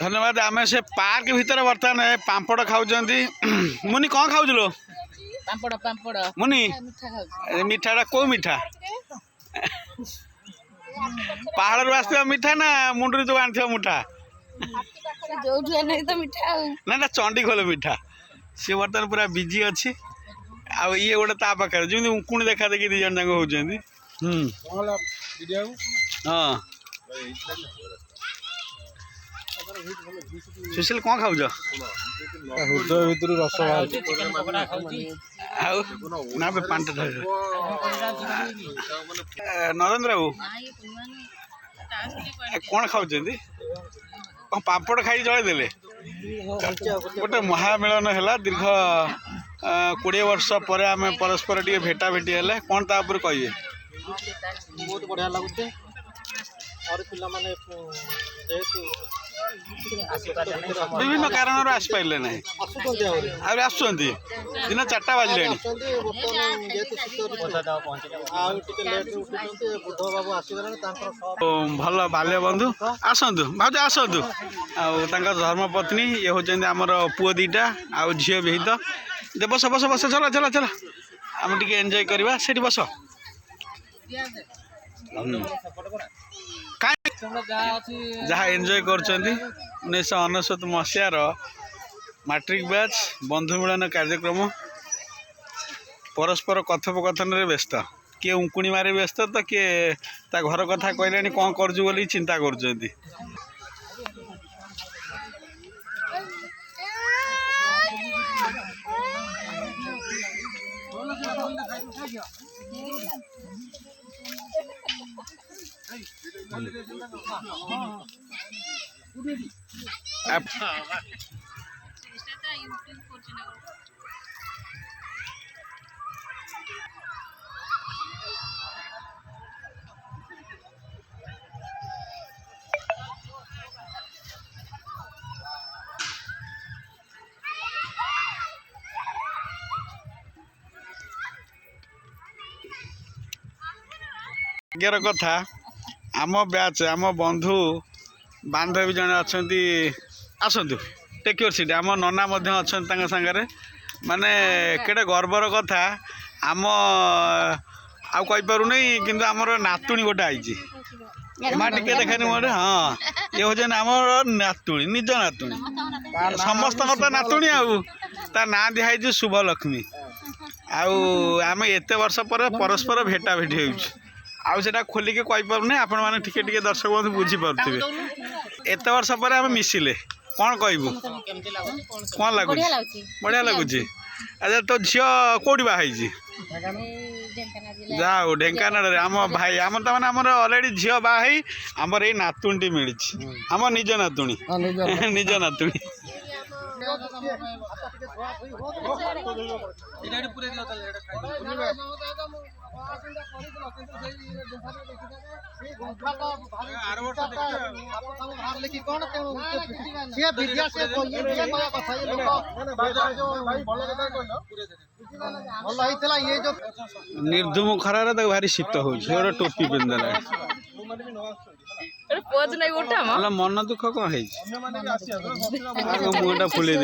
धन्यवाद। आम से पार्क भितर बर्तमान पांपड़ खाऊँ मुनि कौन खाऊ लो मुनि मिठाटा कौ मिठा पहाड़ आसवा मिठा ना मुंडू जो आन मुठा ना ना चंडीखोल मिठा सी बर्तमान पूरा बिजी अच्छी आ ये गोटे ता पाखे जमी उकुणी देखा देखी दी जन जाक हाँ सुशील कौन खाऊ हृदय भितर रस ना पांच नरेंद्र बाबू कौन खाऊ पापड़ खाई जलैदे गोटे महामिलन है दीर्घ 20 वर्ष पर आम परस्पर टे भेटा भेटी है कौन तापर कहे बहुत बढ़िया लगुचे और पिला माने जेतु विभिन्न कारण आसपारे ना आसुँच दिन 4टा बाजिले भल बाल्य बंधु आसतु भाज आसतु धर्मपत्नी ये हूँ आमर पुओ 2टा आ झील भी तो दे बस बस बस चला चला चला आम टे एंजॉय करवा से बस जहाँ एंजॉय कर 1999 मसीहार मैट्रिक बैच बंधु मिलन कार्यक्रम परस्पर कथोपकथन रे व्यस्त किए उंकुणी मारे व्यस्त तो किए ता घर कथा कहले कौन करजु बोली चिंता कर आज्ञार कथा आम बैच आम बंधु बांधवी जड़े अच्छा आसतु टेक योर सीट आम नना अच्छा सागर माने केटे गर्वर कथा आम आईपारूनी कि आमर नातुणी गोटे आई माँ टे देखानी मोटे हाँ ये हूँ आम नातुणी निज नातुणी समस्त तो नातुणी आ ना दिखाई शुभलक्ष्मी आम एत वर्ष पर परस्पर भेटा भेटी हो आउ से खोलिके कहीपरूना आपण मैंने टे दर्शक बंधु बुझीपे एत वर्ष पर आम मिसिले कौन कहबू कौन लगुच बढ़िया लगुच अच्छा तो झील कौटी बाई जाओ ढेंकानाल आम भाई आम तो मैंने आमर अलरेडी झील बाई आमर ये नातुणी मिली आम निज नातुणी निज नातुणी निर्धूम खरार भारी शीत हो टोपी पिंधला मन दुख कौन है मुहटा फुले